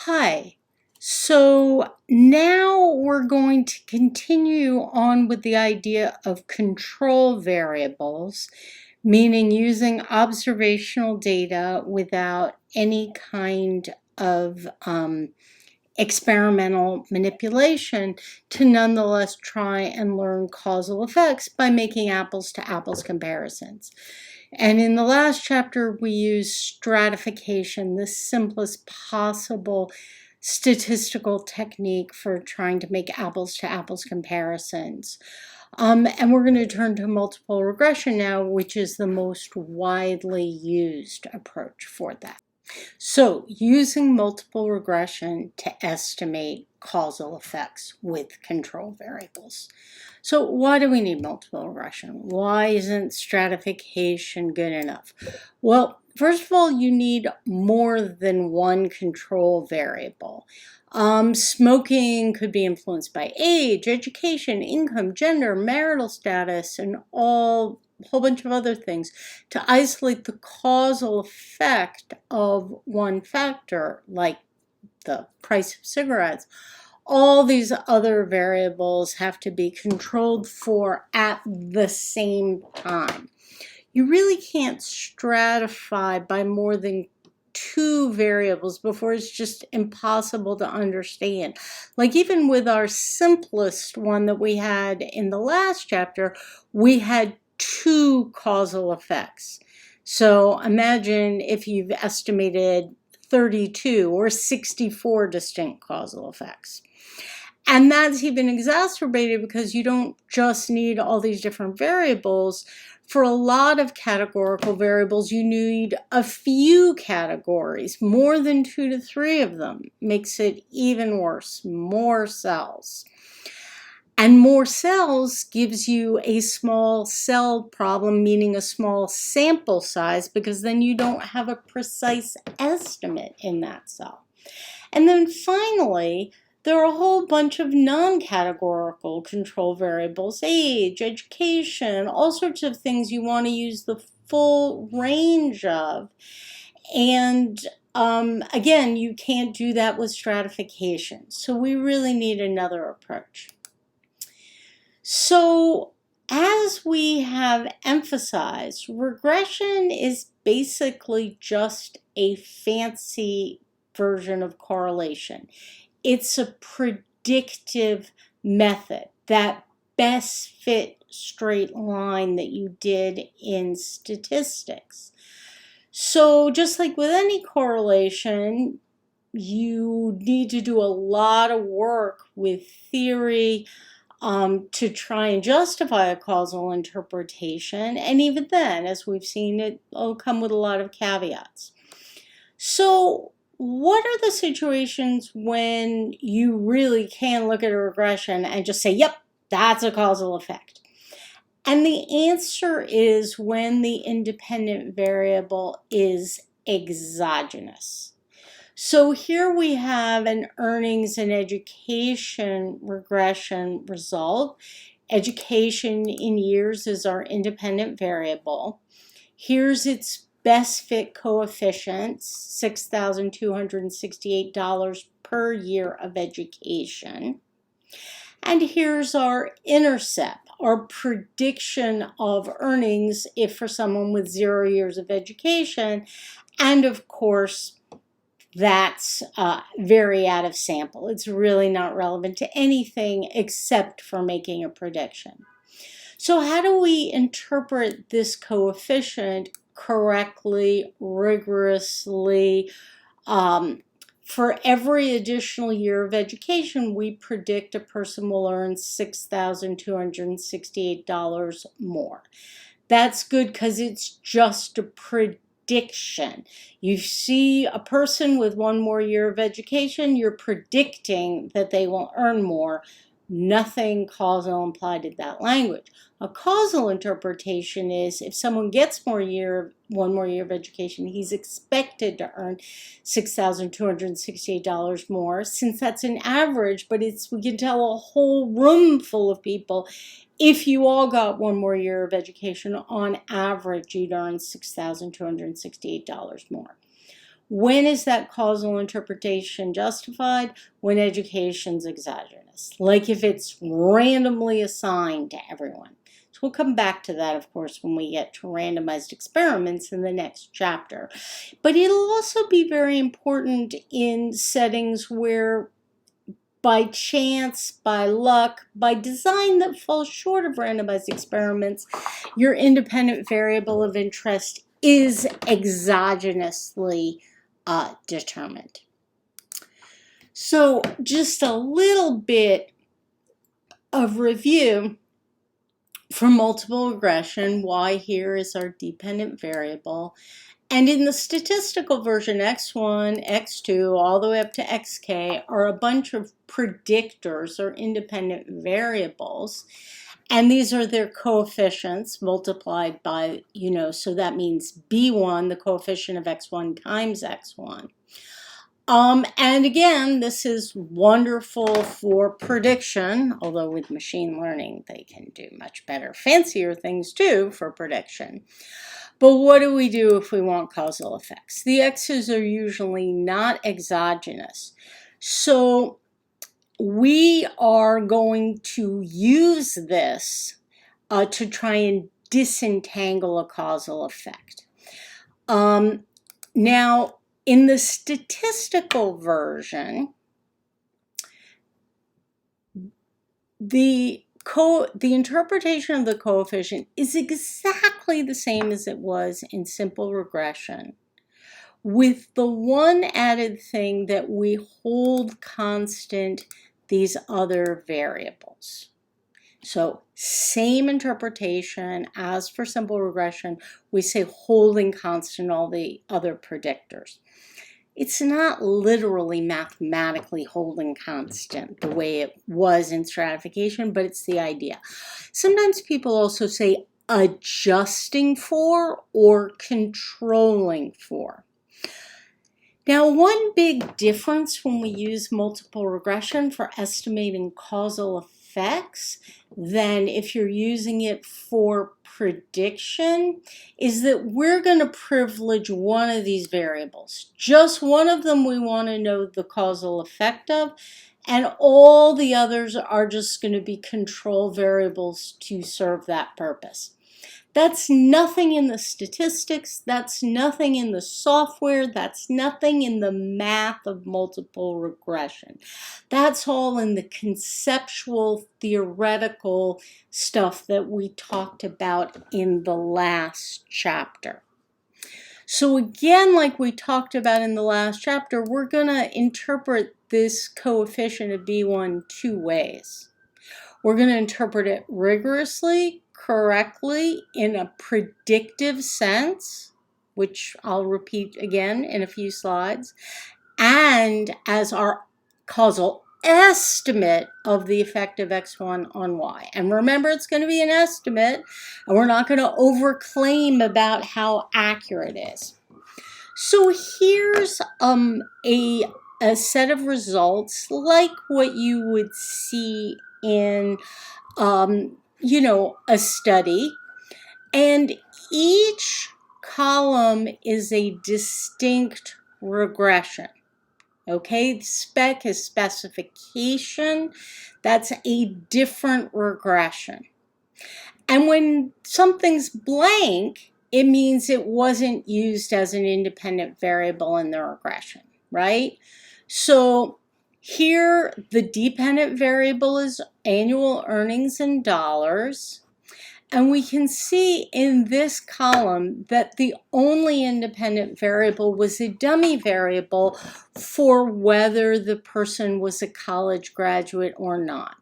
Hi. So now we're going to continue on with the idea of control variables, meaning using observational data without any kind of experimental manipulation to nonetheless try and learn causal effects by making apples to apples comparisons. And in the last chapter, we used stratification, the simplest possible statistical technique for trying to make apples to apples comparisons. And we're going to turn to multiple regression now, which is the most widely used approach for that. So, using multiple regression to estimate causal effects with control variables. So why do we need multiple regression? Why isn't stratification good enough? Well, first of all, you need more than one control variable. Smoking could be influenced by age, education, income, gender, marital status, and a whole bunch of other things to isolate the causal effect of one factor, like the price of cigarettes. All these other variables have to be controlled for at the same time. You really can't stratify by more than two variables before it's just impossible to understand. Like even with our simplest one that we had in the last chapter, we had two causal effects. So imagine if you've estimated 32 or 64 distinct causal effects. And that's even exacerbated because you don't just need all these different variables. For a lot of categorical variables, you need a few categories. More than 2 to 3 of them makes it even worse. More cells. And more cells gives you a small cell problem, meaning a small sample size, because then you don't have a precise estimate in that cell. And then finally, there are a whole bunch of non-categorical control variables, age, education, all sorts of things you want to use the full range of. And again, you can't do that with stratification. So we really need another approach. So as we have emphasized, regression is basically just a fancy version of correlation. It's a predictive method that best fit straight line that you did in statistics. So just like with any correlation, you need to do a lot of work with theory to try and justify a causal interpretation. And even then, as we've seen, it'll come with a lot of caveats. So what are the situations when you really can look at a regression and just say, yep, that's a causal effect? And the answer is when the independent variable is exogenous. So here we have an earnings and education regression result. Education in years is our independent variable. Here's its best fit coefficients, $6,268 per year of education. And here's our intercept, our prediction of earnings if for someone with 0 years of education. And of course, that's very out of sample. It's really not relevant to anything except for making a prediction. So how do we interpret this coefficient correctly, rigorously? For every additional year of education, we predict a person will earn $6,268 more. That's good because it's just a prediction. You see a person with 1 more year of education, you're predicting that they will earn more. Nothing causal implied in that language. A causal interpretation is if someone gets 1 more year of education, he's expected to earn $6,268 more. Since that's an average, but we can tell a whole room full of people, if you all got 1 more year of education, on average, you'd earn $6,268 more. When is that causal interpretation justified? When education's exogenous, like if it's randomly assigned to everyone. So we'll come back to that, of course, when we get to randomized experiments in the next chapter. But it'll also be very important in settings where by chance, by luck, by design that falls short of randomized experiments, your independent variable of interest is exogenously determined. So just a little bit of review for multiple regression. Y here is our dependent variable. And in the statistical version, x1, x2, all the way up to xk are a bunch of predictors or independent variables. And these are their coefficients multiplied by, so that means b1, the coefficient of x1 times x1. And again, this is wonderful for prediction, although with machine learning, they can do much better, fancier things too for prediction. But what do we do if we want causal effects? The x's are usually not exogenous. So we are going to use this to try and disentangle a causal effect. Now, in the statistical version, the interpretation of the coefficient is exactly the same as it was in simple regression, with the one added thing that we hold constant these other variables. So same interpretation as for simple regression, we say holding constant all the other predictors. It's not literally mathematically holding constant the way it was in stratification, but it's the idea. Sometimes people also say adjusting for or controlling for. Now, one big difference when we use multiple regression for estimating causal effects than if you're using it for prediction is that we're going to privilege one of these variables. Just one of them we want to know the causal effect of, and all the others are just going to be control variables to serve that purpose. That's nothing in the statistics, that's nothing in the software, that's nothing in the math of multiple regression. That's all in the conceptual, theoretical stuff that we talked about in the last chapter. So again, like we talked about in the last chapter, we're going to interpret this coefficient of B1 two ways. We're going to interpret it rigorously, correctly, in a predictive sense, which I'll repeat again in a few slides, and as our causal estimate of the effect of x1 on y. And remember, it's going to be an estimate, and we're not going to overclaim about how accurate it is. So here's a set of results like what you would see in a study, and each column is a distinct regression. Okay, spec is specification. That's a different regression. And when something's blank, it means it wasn't used as an independent variable in the regression, right? So here, the dependent variable is annual earnings in dollars. And we can see in this column that the only independent variable was a dummy variable for whether the person was a college graduate or not.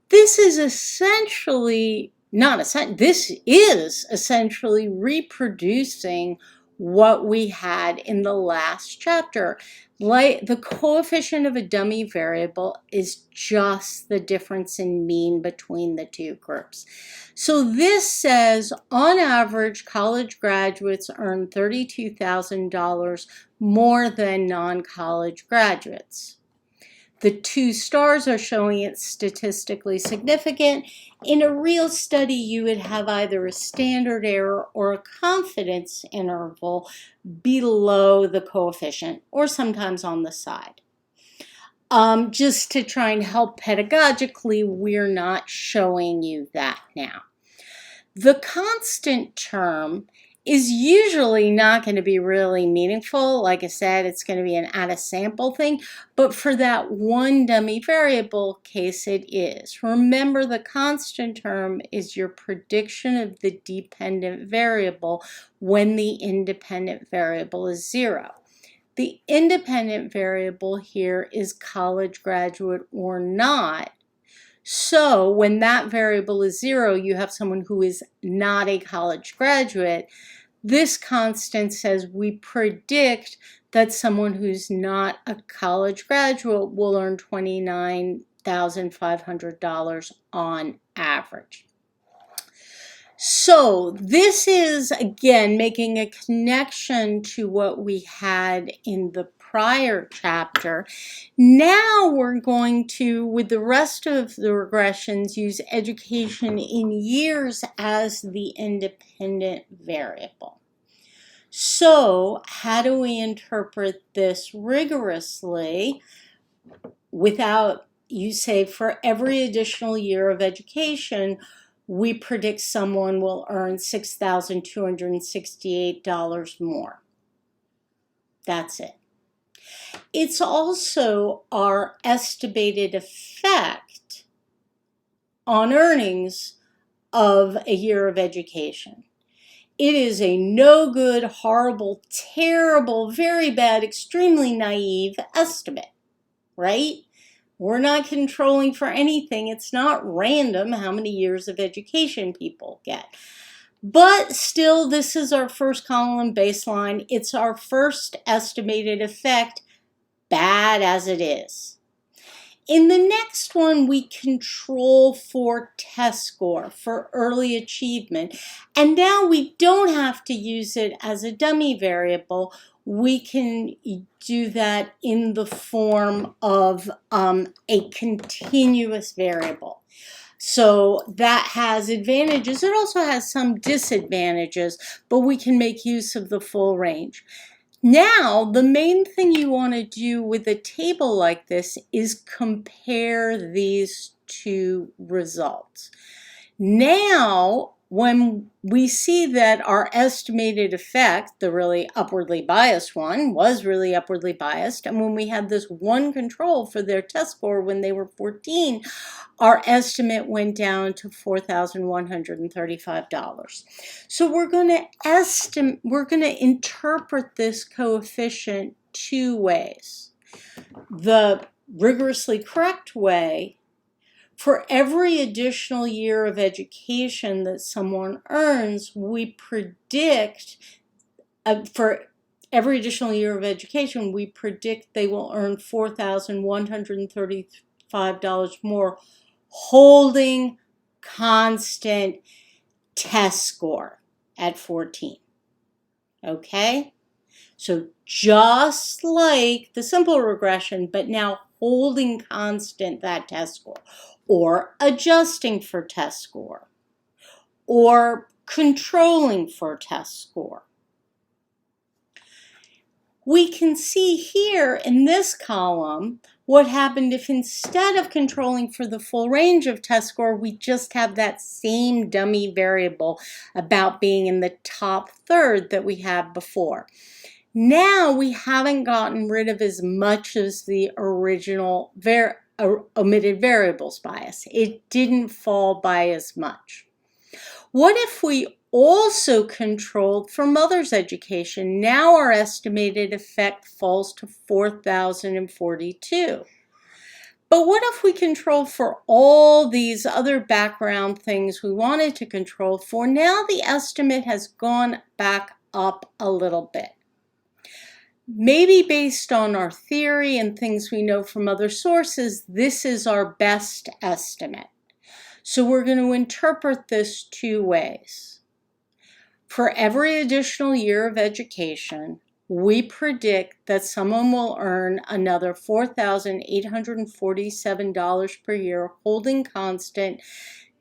This is essentially, this is essentially reproducing what we had in the last chapter. Like the coefficient of a dummy variable is just the difference in mean between the two groups. So this says, on average, college graduates earn $32,000 more than non-college graduates. The 2 stars are showing it's statistically significant. In a real study, you would have either a standard error or a confidence interval below the coefficient, or sometimes on the side. Just to try and help pedagogically, we're not showing you that now. The constant term is usually not going to be really meaningful. Like I said, it's going to be an out-of-sample thing, but for that one dummy variable case, it is. Remember, the constant term is your prediction of the dependent variable when the independent variable is 0. The independent variable here is college graduate or not. So when that variable is 0, you have someone who is not a college graduate. This constant says we predict that someone who's not a college graduate will earn $29,500 on average. So this is, again, making a connection to what we had in the prior chapter. Now we're going to, with the rest of the regressions, use education in years as the independent variable. So how do we interpret this rigorously without, you say, for every additional year of education, we predict someone will earn $6,268 more. That's it. It's also our estimated effect on earnings of a year of education. It is a no good, horrible, terrible, very bad, extremely naive estimate, right? We're not controlling for anything. It's not random how many years of education people get. But still, this is our first column baseline. It's our first estimated effect, bad as it is. In the next one, we control for test score, for early achievement. And now we don't have to use it as a dummy variable. We can do that in the form of a continuous variable. So that has advantages. It also has some disadvantages, but we can make use of the full range. Now, the main thing you want to do with a table like this is compare these two results. Now, when we see that our estimated effect, the really upwardly biased one, was really upwardly biased, and when we had this one control for their test score when they were 14, our estimate went down to $4,135. So we're going to interpret this coefficient two ways. The rigorously correct way, for every additional year of education that someone earns, we predict, for every additional year of education, we predict they will earn $4,135 more, holding constant test score at 14. Okay? So just like the simple regression, but now holding constant that test score, or adjusting for test score, or controlling for test score. We can see here in this column what happened if instead of controlling for the full range of test score, we just have that same dummy variable about being in the top third that we had before. Now we haven't gotten rid of as much as the original omitted variables bias. It didn't fall by as much. What if we also controlled for mother's education? Now our estimated effect falls to 4,042. But what if we control for all these other background things we wanted to control for? Now the estimate has gone back up a little bit. Maybe based on our theory and things we know from other sources, this is our best estimate. So we're going to interpret this two ways. For every additional year of education, we predict that someone will earn another $4,847 per year, holding constant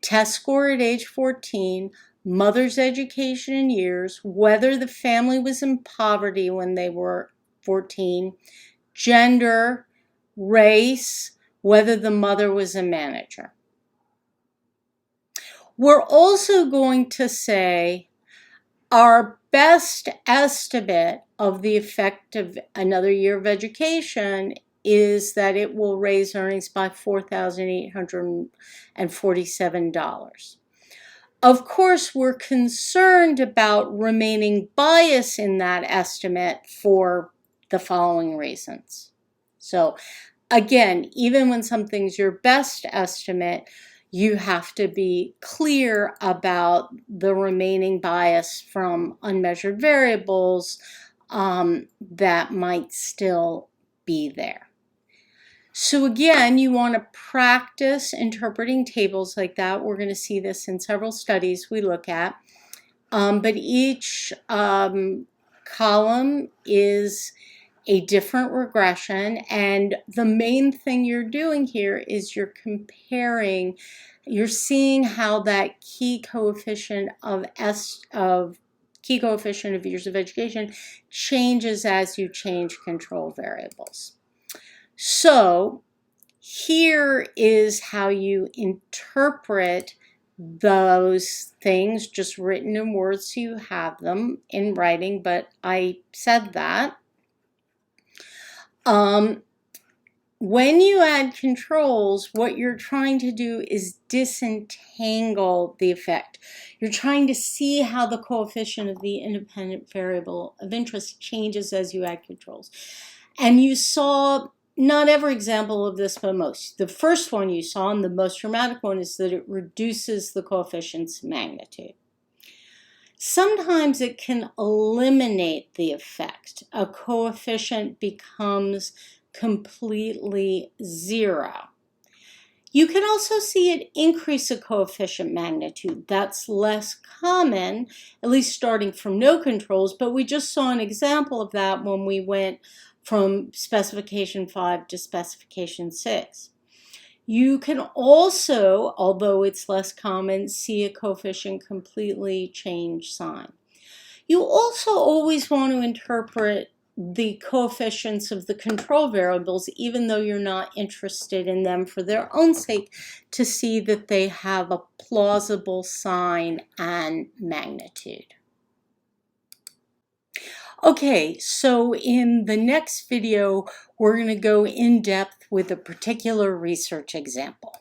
test score at age 14, mother's education in years, whether the family was in poverty when they were 14, gender, race, whether the mother was a manager. We're also going to say our best estimate of the effect of another year of education is that it will raise earnings by $4,847. Of course, we're concerned about remaining biased in that estimate for the following reasons. So again, even when something's your best estimate, you have to be clear about the remaining bias from unmeasured variables that might still be there. So again, you want to practice interpreting tables like that. We're going to see this in several studies we look at. But each column is a different regression, and the main thing you're doing here is you're comparing, you're seeing how that key coefficient of years of education changes as you change control variables. So here is how you interpret those things, just written in words so you have them in writing, but I said that. When you add controls, what you're trying to do is disentangle the effect. You're trying to see how the coefficient of the independent variable of interest changes as you add controls. And you saw not every example of this, but most. The first one you saw, and the most dramatic one, is that it reduces the coefficient's magnitude. Sometimes it can eliminate the effect. A coefficient becomes completely zero. You can also see it increase a coefficient magnitude. That's less common, at least starting from no controls, but we just saw an example of that when we went from specification 5 to specification 6. You can also, although it's less common, see a coefficient completely change sign. You also always want to interpret the coefficients of the control variables, even though you're not interested in them for their own sake, to see that they have a plausible sign and magnitude. Okay, so in the next video, we're going to go in depth with a particular research example.